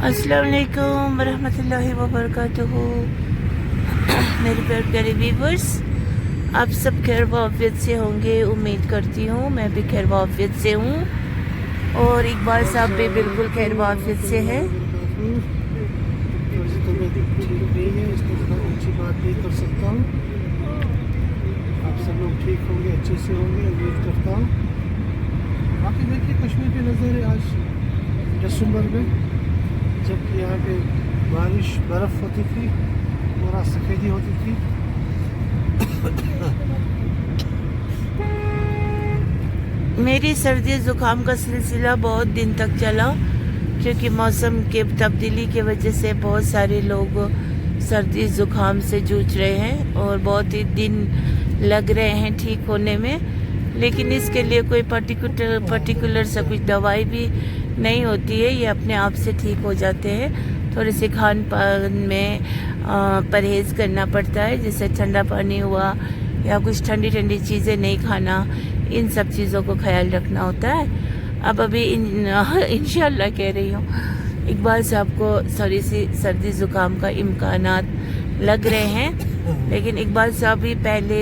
अस्सलाम वालेकुम वरहमतुल्लाहि वबरकातुहू। मेरे प्यारे व्यूवर्स, आप सब खैर वाफियत से होंगे, उम्मीद करती हूँ। मैं भी खैर वाफियत से हूँ और इकबाल साहब भी बिल्कुल खैर वाफियत से है। अच्छी बात नहीं कर सकता हूँ। आप सब लोग ठीक होंगे, अच्छे से होंगे, उम्मीद करता हूँ। बाकी देखिए, कश्मीर की नज़र है आज दिसंबर में, जबकि यहाँ पे बारिश बर्फ़ होती थी, पूरा सफ़ेदी होती थी। मेरी सर्दी ज़ुकाम का सिलसिला बहुत दिन तक चला, क्योंकि मौसम के तब्दीली की वजह से बहुत सारे लोग सर्दी ज़ुकाम से जूझ रहे हैं और बहुत ही दिन लग रहे हैं ठीक होने में। लेकिन इसके लिए कोई पर्टिकुलर सा कुछ दवाई भी नहीं होती है, ये अपने आप से ठीक हो जाते हैं। थोड़े से खान पान में परहेज़ करना पड़ता है, जैसे ठंडा पानी हुआ या कुछ ठंडी ठंडी चीज़ें नहीं खाना, इन सब चीज़ों को ख्याल रखना होता है। अब अभी इंशाल्लाह कह रही हूँ, इकबाल साहब को थोड़ी सी सर्दी ज़ुकाम का इम्कानात लग रहे हैं, लेकिन इकबाल साहब ही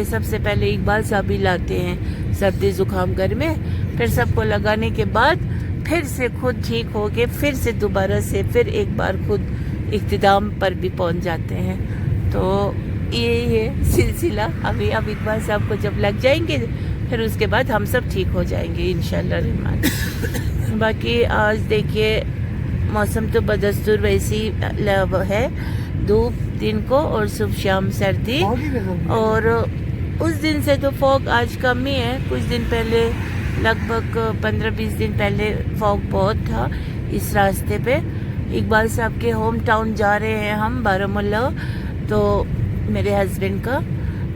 सबसे पहले इकबाल साहब ही लाते हैं सर्दी ज़ुकाम घर में। फिर सबको लगाने के बाद फिर से खुद ठीक हो के फिर से दोबारा से फिर एक बार खुद इख्तिताम पर भी पहुंच जाते हैं। तो ये सिलसिला अभी अब इकबाल साहब को जब लग जाएंगे फिर उसके बाद हम सब ठीक हो जाएंगे इंशाल्लाह रहमान। बाकी आज देखिए, मौसम तो बदस्तूर वैसी है, धूप दिन को और सुबह शाम सर्दी। और उस दिन से तो फॉग आज कम ही है। कुछ दिन पहले, लगभग 15-20 दिन पहले फॉग बहुत था इस रास्ते पे। इकबाल साहब के होम टाउन जा रहे हैं हम, बारामूला, तो मेरे हस्बैंड का,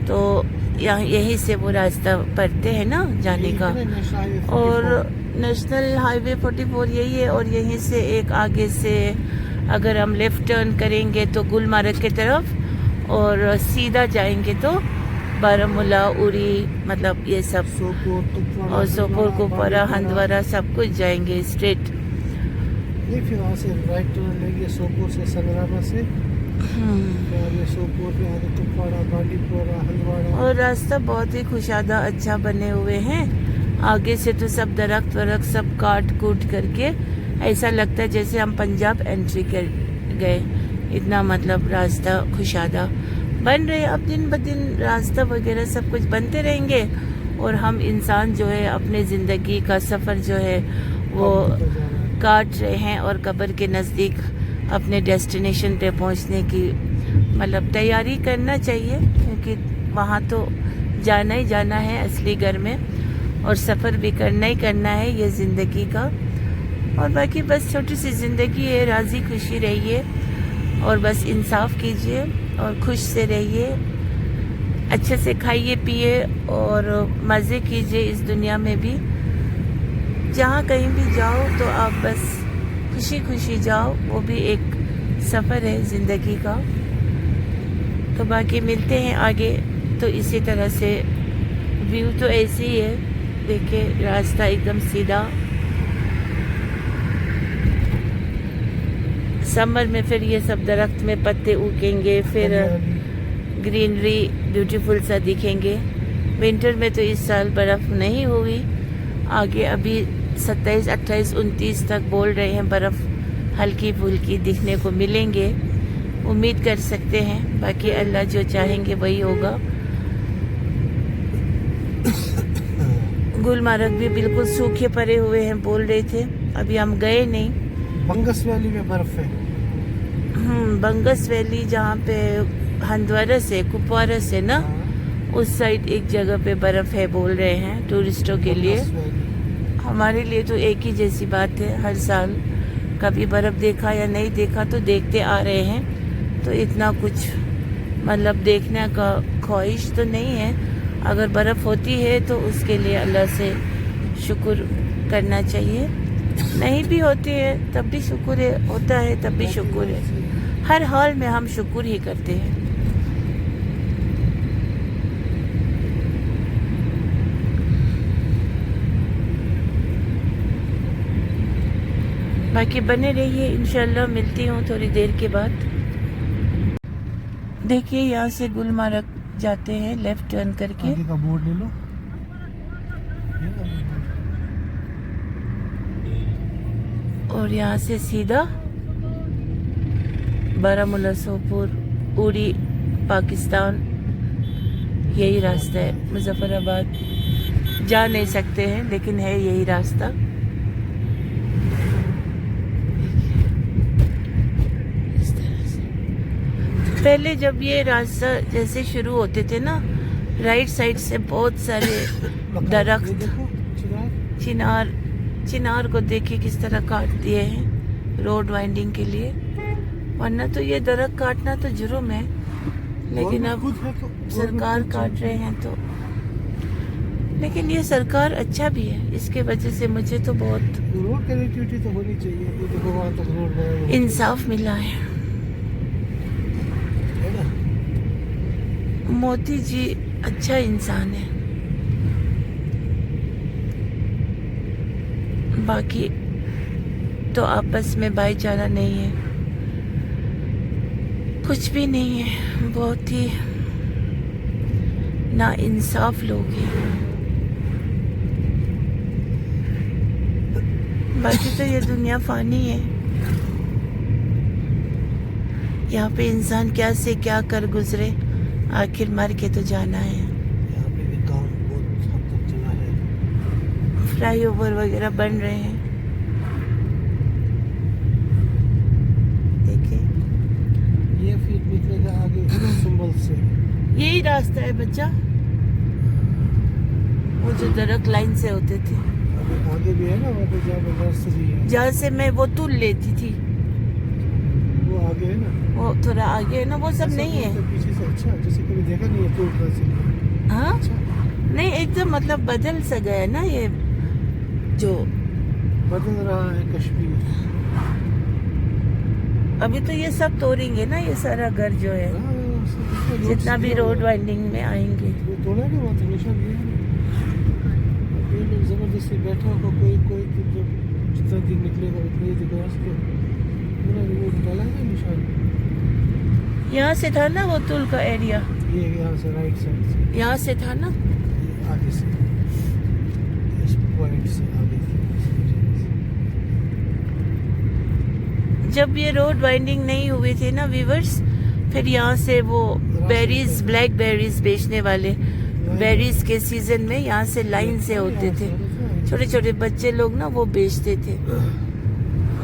तो यहाँ यहीं से वो रास्ता पड़ते हैं ना जाने का। और नेशनल हाईवे 44 यही है, और यहीं से एक आगे से अगर हम लेफ़्ट टर्न करेंगे तो गुलमर्ग की तरफ, और सीधा जाएंगे तो बारामूला, उरी, मतलब ये सब, और सोपोर, कुपवारा, हंदवारा सब कुछ जाएंगे स्ट्रेट। फिर वहाँ से राइट टर्न लेंगे सोपोर से, संग्रामा से, सोपोर पे आगे कुपवाड़ा, बांडीपोरा, हंदवाड़ा। और रास्ता बहुत ही खुशादा अच्छा बने हुए हैं। आगे से तो सब दरख्त वरख्त सब काट कूट करके ऐसा लगता है जैसे हम पंजाब एंट्री कर गए, इतना मतलब रास्ता खुशादा बन रहे। अब दिन ब दिन रास्ता वगैरह सब कुछ बनते रहेंगे और हम इंसान जो है अपने ज़िंदगी का सफ़र जो है वो काट रहे हैं, और कब्र के नज़दीक अपने डेस्टिनेशन पे पहुंचने की मतलब तैयारी करना चाहिए, क्योंकि वहाँ तो जाना ही जाना है असली घर में, और सफ़र भी करना ही करना है ये ज़िंदगी का। और बाकी बस छोटी सी ज़िंदगी है, राज़ी खुशी रहिए और बस इंसाफ कीजिए और खुश से रहिए, अच्छे से खाइए पिए और मज़े कीजिए इस दुनिया में भी। जहाँ कहीं भी जाओ तो आप बस खुशी खुशी जाओ, वो भी एक सफ़र है ज़िंदगी का। तो बाकी मिलते हैं आगे। तो इसी तरह से व्यू तो ऐसे ही है, देखिए रास्ता एकदम सीधा। समर में फिर ये सब दरख्त में पत्ते उगेंगे, फिर ग्रीनरी ब्यूटीफुल सा दिखेंगे। विंटर में तो इस साल बर्फ़ नहीं हुई, आगे अभी 27, 28, 29 तक बोल रहे हैं बर्फ़ हल्की फुल्की दिखने को मिलेंगे, उम्मीद कर सकते हैं। बाकी अल्लाह जो चाहेंगे वही होगा। गुलमर्ग भी बिल्कुल सूखे पड़े हुए हैं बोल रहे थे, अभी हम गए नहीं। बंगस वैली में बर्फ है। बंगस वैली जहाँ पे हंदवारा से, कुपवारा से ना, उस साइड एक जगह पे बर्फ़ है बोल रहे हैं टूरिस्टों के लिए। हमारे लिए तो एक ही जैसी बात है, हर साल कभी बर्फ़ देखा या नहीं देखा तो देखते आ रहे हैं, तो इतना कुछ मतलब देखने का ख्वाहिश तो नहीं है। अगर बर्फ़ होती है तो उसके लिए अल्लाह से शुक्र करना चाहिए, नहीं भी होती है तब भी शुक्र है, होता है तब भी शुक्र है। हर हाल में हम शुक्र ही करते हैं। बाकी बने रहिए, इंशाल्लाह मिलती हूँ थोड़ी देर के बाद। देखिए यहाँ से गुलमर्ग जाते हैं लेफ्ट टर्न करके, आगे का बोर्ड ले लो। ये लो बोर्ड। और यहाँ से सीधा बारामूला, सोपोर, उरी, पाकिस्तान, यही रास्ता है। मुजफ्फराबाद जा नहीं सकते हैं लेकिन है यही रास्ता। इस तरह से पहले जब ये रास्ता जैसे शुरू होते थे ना, राइट साइड से बहुत सारे ये दरख्त, देखो चिराग। चिनार को देखिए किस तरह काट दिए हैं रोड वाइंडिंग के लिए, वरना तो ये दरख्त काटना तो जुर्म है, लेकिन अब खुद है तो सरकार काट रहे हैं तो। लेकिन ये सरकार अच्छा भी है, इसके वजह से मुझे तो बहुत रोड कनेक्टिविटी तो होनी चाहिए। ये देखो वहाँ तक रोड बना हुआ है। इंसाफ मिला है। है ना? मोदी जी अच्छा इंसान है, बाकी तो आपस में भाईचारा नहीं है, कुछ भी नहीं है, बहुत ही नाइंसाफ लोग हैं। बाकी तो ये दुनिया फानी है, यहाँ पे इंसान क्या से क्या कर गुजरे, आखिर मर के तो जाना है। यहाँ पे भी काम बहुत हद तक चला है। फ्लाई ओवर वगैरह बन रहे हैं, देखिए ये फिर निकलेगा आगे सुंबल से। यही रास्ता है बच्चा, वो जो दरख्त लाइन से होते थे, आगे भी है ना वहाँ पे जहाँ पे नर्सरी है, जहाँ से मैं वो तुल लेती थी, वो आगे है ना। वो थोड़ा आगे है ना, वो सब नहीं है। तो पीछे से अच्छा, जैसे कभी देखा नहीं है टूल से। हाँ अच्छा नहीं, एकदम मतलब बदल सा गया ना ये जो। बदल रहा है कश्मीर। अभी तो ये सब तोड़ेंगे ना, ये सारा घर जो है, हाँ, सब जितना भी सीधा रोड हुआ है। वाइंडिंग में आएंगे। वो तोड़ा नहीं वहाँ तो निशान दिया नहीं। अब ये लोग जबरदस्ती बैठा होगा, कोई कोई कि जब जितना दिन निकलेगा उतना ही देखो रास्ते पूरा वो डाला है निशान। यहाँ से था ना वो तुल का एरिया, ये यहाँ से राइट साइड से, यहाँ से था ना। ये आगे से, इस पॉइंट से आगे से। जब ये रोड वाइंडिंग नहीं हुए थे ना व्यूवर्स, फिर यहाँ से वो बेरीज, ब्लैक बेरीज बेचने वाले, बेरीज के सीजन में यहाँ से लाइन से होते थे, छोटे छोटे बच्चे लोग ना वो बेचते थे।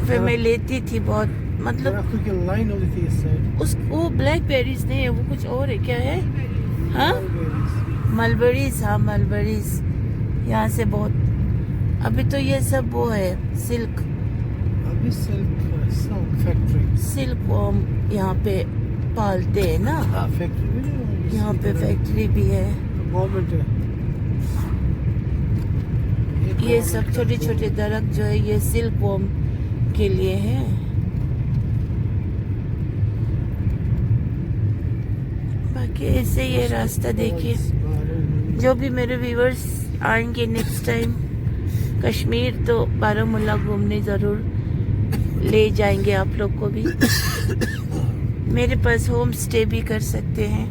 फिर मैं लेती थी बहुत, मतलब दरख्तों की लाइन होती थी इस साइड। उस वो ब्लैक बेरीज नहीं है, वो कुछ और है, क्या है? हाँ मलबरीज, हाँ मलबरीज। यहाँ से बहुत, अभी तो ये सब वो है सिल्क, अभी सिल्क फैक्ट्री। सिल्क वॉर्म यहाँ पे पालते हैं ना, हाँ फैक्ट्री भी नहीं, यहाँ पे फैक्ट्री भी है। गवर्नमेंट है। ये सब छोटे छोटे दरख्त जो है ये सिल्क वॉर्म के लिए है। बाकी ऐसे ये रास्ता देखिए। जो भी मेरे व्यूवर्स आएंगे नेक्स्ट टाइम कश्मीर, तो बारामूला घूमने ज़रूर ले जाएंगे आप लोग को भी। मेरे पास होम स्टे भी कर सकते हैं।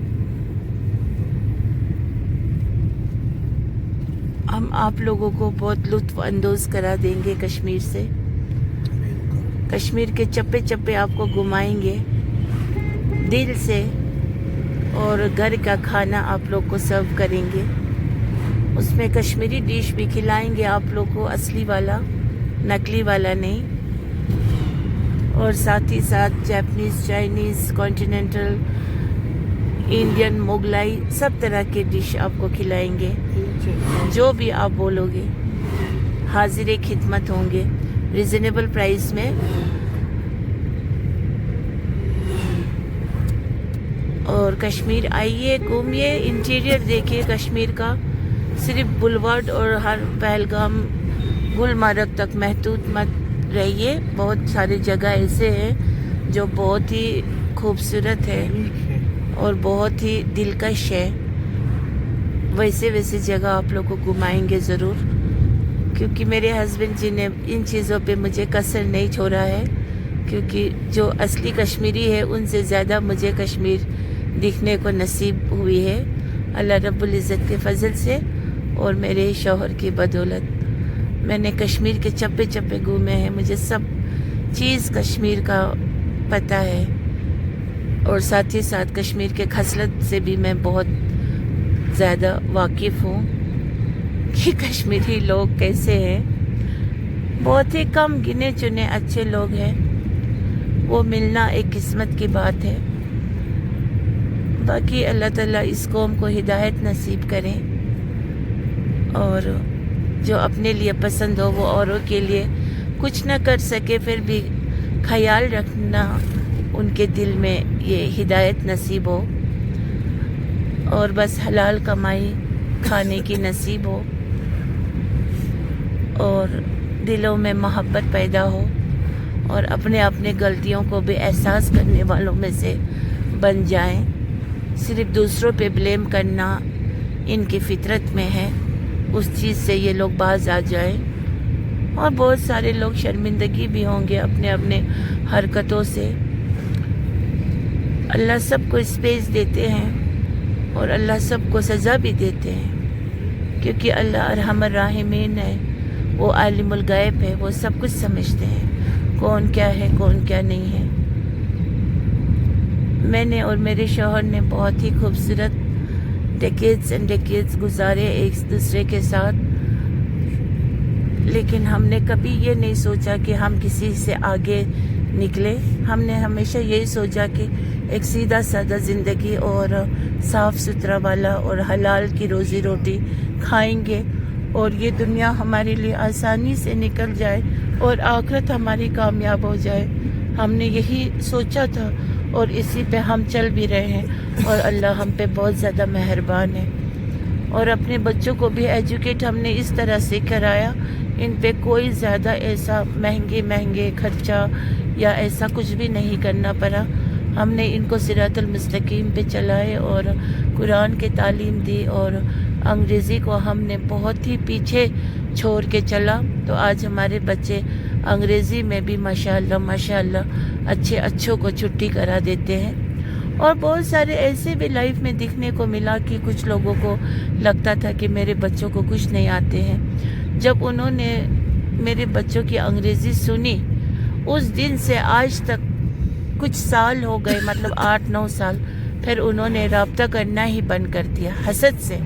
हम आप लोगों को बहुत लुत्फ अंदोज करा देंगे कश्मीर से। कश्मीर के चप्पे चप्पे आपको घुमाएंगे दिल से, और घर का खाना आप लोग को सर्व करेंगे। उसमें कश्मीरी डिश भी खिलाएंगे आप लोग को, असली वाला, नकली वाला नहीं। और साथ ही साथ Japanese, Chinese, continental, Indian, Mughlai, सब तरह के डिश आपको खिलाएंगे। जो भी आप बोलोगे हाजिर खिदमत होंगे रिजनेबल प्राइस में। और कश्मीर आइए, घूमिए, इंटीरियर देखिए कश्मीर का। सिर्फ बुलवार्ड और हर पहलगाम, गुलमर्ग तक महदूद मत रहिए। बहुत सारी जगह ऐसे हैं जो बहुत ही खूबसूरत है और बहुत ही दिलकश है। वैसे वैसे जगह आप लोग को घुमाएंगे ज़रूर। کیونکہ میرے ہسبینڈ جی نے ان چیزوں پہ مجھے کسر نہیں چھوڑا ہے، کیونکہ جو اصلی کشمیری ہے ان سے زیادہ مجھے کشمیر دیکھنے کو نصیب ہوئی ہے اللہ رب العزت کے فضل سے اور میرے شوہر کی بدولت۔ میں نے کشمیر کے چپے چپے گھومے ہیں، مجھے سب چیز کشمیر کا پتہ ہے، اور ساتھ ہی ساتھ کشمیر کے خصلت سے بھی میں بہت زیادہ واقف ہوں کہ کشمیری لوگ کیسے ہیں۔ بہت ہی کم گنے چنے اچھے لوگ ہیں، وہ ملنا ایک قسمت کی بات ہے۔ باقی اللہ تعالیٰ اس قوم کو ہدایت نصیب کریں، اور جو اپنے لیے پسند ہو وہ اوروں کے لیے کچھ نہ کر سکے، پھر بھی خیال رکھنا ان کے دل میں یہ ہدایت نصیب ہو، اور بس حلال کمائی کھانے کی نصیب ہو، اور دلوں میں محبت پیدا ہو، اور اپنے اپنے غلطیوں کو بھی احساس کرنے والوں میں سے بن جائیں۔ صرف دوسروں پہ بلیم کرنا ان کی فطرت میں ہے، اس چیز سے یہ لوگ باز آ جائیں۔ اور بہت سارے لوگ شرمندگی بھی ہوں گے اپنے اپنے حرکتوں سے۔ اللہ سب کو اسپیس دیتے ہیں، اور اللہ سب کو سزا بھی دیتے ہیں، کیونکہ اللہ ارحم الراحمین ہے، وہ عالم الغیب ہے، وہ سب کچھ سمجھتے ہیں کون کیا ہے کون کیا نہیں ہے۔ میں نے اور میرے شوہر نے بہت ہی خوبصورت ڈیکیڈز اینڈ ڈیکیڈز گزارے ایک دوسرے کے ساتھ، لیکن ہم نے کبھی یہ نہیں سوچا کہ ہم کسی سے آگے نکلے۔ ہم نے ہمیشہ یہی سوچا کہ ایک سیدھا سادہ زندگی اور صاف ستھرا والا اور حلال کی روزی روٹی کھائیں گے، اور یہ دنیا ہمارے لیے آسانی سے نکل جائے اور آخرت ہماری کامیاب ہو جائے۔ ہم نے یہی سوچا تھا، اور اسی پہ ہم چل بھی رہے ہیں، اور اللہ ہم پہ بہت زیادہ مہربان ہے۔ اور اپنے بچوں کو بھی ایجوکیٹ ہم نے اس طرح سے کرایا، ان پہ کوئی زیادہ ایسا مہنگے خرچہ یا ایسا کچھ بھی نہیں کرنا پڑا۔ ہم نے ان کو صراط المستقیم پہ چلائے اور قرآن کی تعلیم دی، اور انگریزی کو ہم نے بہت ہی پیچھے چھوڑ کے چلا، تو آج ہمارے بچے انگریزی میں بھی ماشاءاللہ اچھوں کو چھٹی کرا دیتے ہیں۔ اور بہت سارے ایسے بھی لائف میں دیکھنے کو ملا کہ کچھ لوگوں کو لگتا تھا کہ میرے بچوں کو کچھ نہیں آتے ہیں، جب انہوں نے میرے بچوں کی انگریزی سنی، اس دن سے آج تک کچھ سال ہو گئے، مطلب 8-9 سال، پھر انہوں نے رابطہ کرنا ہی بند کر دیا حسد سے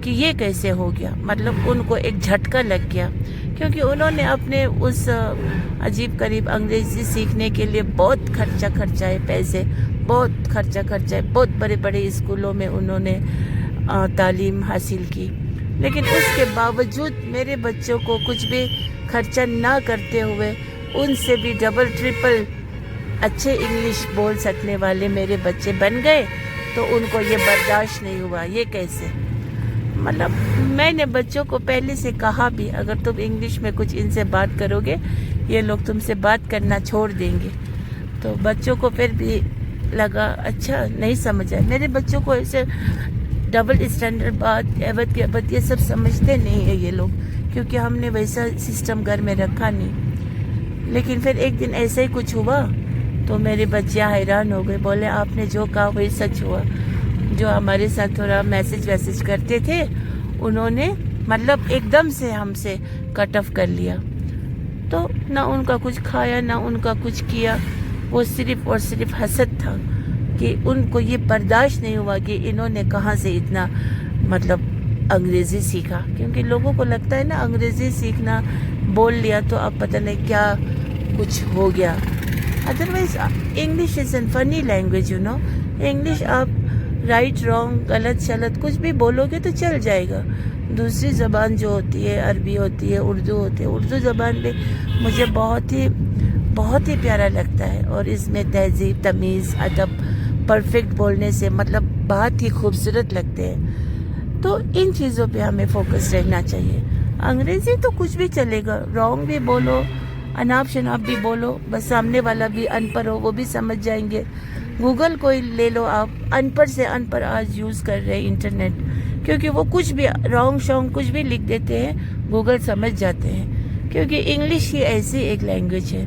کہ یہ کیسے ہو گیا۔ مطلب ان کو ایک جھٹکا لگ گیا، کیونکہ انہوں نے اپنے اس عجیب قریب انگریزی سیکھنے کے لیے بہت خرچہ پیسے، بہت خرچہ بہت بڑے بڑے اسکولوں میں انہوں نے تعلیم حاصل کی، لیکن اس کے باوجود میرے بچوں کو کچھ بھی خرچہ نہ کرتے ہوئے ان سے بھی ڈبل ٹرپل اچھے انگلش بول سکنے والے میرے بچے بن گئے، تو ان کو یہ برداشت نہیں ہوا۔ یہ کیسے؟ مطلب میں نے بچوں کو پہلے سے کہا بھی، اگر تم انگلش میں کچھ ان سے بات کرو گے یہ لوگ تم سے بات کرنا چھوڑ دیں گے۔ تو بچوں کو پھر بھی لگا اچھا نہیں سمجھا۔ میرے بچوں کو ایسے ڈبل اسٹینڈرڈ بات ایبت کی ابد یہ سب سمجھتے نہیں ہیں یہ لوگ، کیونکہ ہم نے ویسا سسٹم گھر میں رکھا نہیں۔ لیکن پھر ایک دن ایسے ہی کچھ ہوا تو میرے بچے حیران ہو گئے، بولے آپ نے جو کہا وہی سچ ہوا۔ جو ہمارے ساتھ تھوڑا میسج کرتے تھے انہوں نے مطلب ایک دم سے ہم سے کٹ آف کر لیا، تو نہ ان کا کچھ کھایا نہ ان کا کچھ کیا، وہ صرف اور صرف حسد تھا کہ ان کو یہ برداشت نہیں ہوا کہ انہوں نے کہاں سے اتنا مطلب انگریزی سیکھا، کیونکہ لوگوں کو لگتا ہے نا انگریزی سیکھنا بول لیا تو اب پتہ نہیں کیا کچھ ہو گیا۔ ادروائز انگلش از این فنی لینگویج، یو نو۔ انگلش آپ رائٹ رانگ غلط شلط کچھ بھی بولو گے تو چل جائے گا۔ دوسری زبان جو ہوتی ہے عربی ہوتی ہے، اردو ہوتی ہے، اردو زبان بھی مجھے بہت ہی پیارا لگتا ہے، اور اس میں تہذیب تمیز ادب پرفیکٹ بولنے سے مطلب بہت ہی خوبصورت لگتے ہیں۔ تو ان چیزوں پہ ہمیں فوکس رہنا چاہیے۔ انگریزی تو کچھ بھی چلے گا، رانگ بھی بولو اناپ شناپ بھی بولو، بس سامنے والا بھی ان پڑھ ہو وہ بھی سمجھ جائیں گے۔ گوگل کو لے لو آپ، ان پڑھ سے ان پڑھ آج یوز کر رہے انٹرنیٹ، کیونکہ وہ کچھ بھی رانگ شانگ کچھ بھی لکھ دیتے ہیں, گوگل سمجھ جاتے ہیں, کیونکہ انگلش ہی ایسی ایک لینگویج ہے.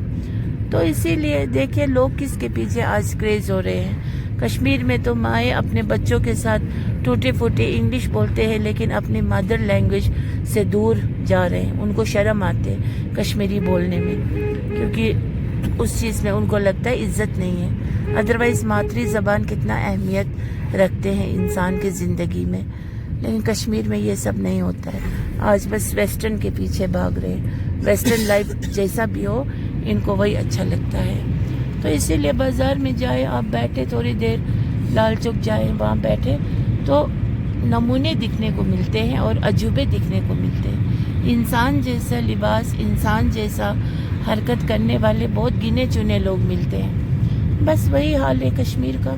تو اسی لیے دیکھیں لوگ کس کے پیچھے آج کریز ہو رہے ہیں. کشمیر میں تو مائیں اپنے بچوں کے ساتھ ٹوٹے پھوٹے انگلش بولتے ہیں, لیکن اپنی مادر لینگویج سے دور جا رہے ہیں. ان کو شرم آتے ہیں کشمیری بولنے میں, کیونکہ اس چیز میں ان کو لگتا ہے عزت نہیں ہے. ادروائز مادری زبان کتنا اہمیت رکھتے ہیں انسان کی زندگی میں, لیکن کشمیر میں یہ سب نہیں ہوتا ہے. آج بس ویسٹرن کے پیچھے بھاگ رہے ہیں. ویسٹرن لائف جیسا بھی ہو ان کو وہی اچھا لگتا ہے. تو اسی لیے بازار میں جائیں, آپ بیٹھے تھوڑی دیر, لال چوک جائیں, وہاں بیٹھے تو نمونے دکھنے کو ملتے ہیں اور عجوبے دکھنے کو ملتے ہیں. انسان جیسا لباس, انسان جیسا حرکت کرنے والے بہت گنے چنے لوگ ملتے ہیں. بس وہی حال ہے کشمیر کا.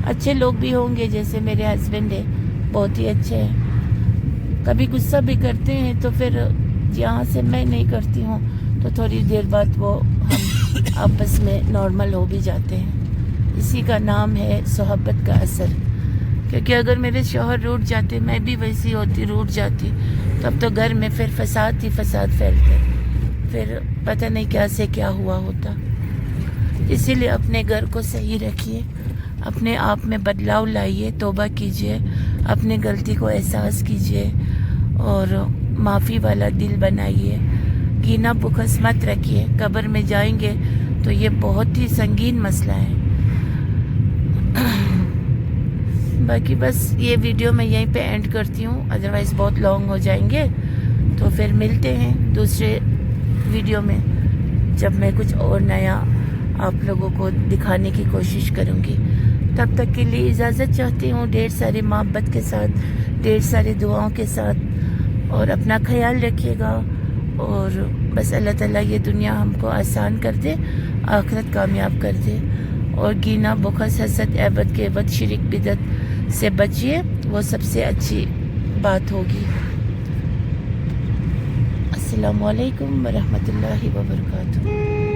اچھے لوگ بھی ہوں گے, جیسے میرے ہسبینڈ ہے, بہت ہی اچھے ہیں. کبھی غصہ بھی کرتے ہیں تو پھر یہاں سے میں نہیں کرتی ہوں تو تھوڑی دیر بعد وہ ہم آپس میں نارمل ہو بھی جاتے ہیں. اسی کا نام ہے صحبت کا اثر. کیونکہ اگر میرے شوہر روٹ جاتے, میں بھی ویسی ہوتی, روٹ جاتی, تب تو گھر میں پھر فساد ہی فساد پھیلتے, پھر پتہ نہیں کیا سے کیا ہوا ہوتا. اسی لیے اپنے گھر کو صحیح رکھیے, اپنے آپ میں بدلاؤ لائیے, توبہ کیجیے, اپنے غلطی کو احساس کیجیے اور معافی والا دل بنائیے. کینہ بخس مت رکھیے. قبر میں جائیں گے تو یہ بہت ہی سنگین مسئلہ ہے. باقی بس یہ ویڈیو میں یہیں پہ اینڈ کرتی ہوں, ادروائز بہت لانگ ہو جائیں گے. تو پھر ملتے ہیں دوسرے ویڈیو میں, جب میں کچھ اور نیا آپ لوگوں کو دکھانے کی کوشش کروں گی. تب تک کے لیے اجازت چاہتی ہوں, ڈھیر ساری محبت کے ساتھ, ڈھیر ساری دعاؤں کے ساتھ, اور اپنا خیال رکھیے گا. اور بس اللہ تعالیٰ یہ دنیا ہم کو آسان کر دے, آخرت کامیاب کر دے. اور گینہ بخس حسد عیبت غیبت شرک بدعت سے بچیے, وہ سب سے اچھی بات ہوگی. السلام علیکم ورحمۃ اللہ وبرکاتہ.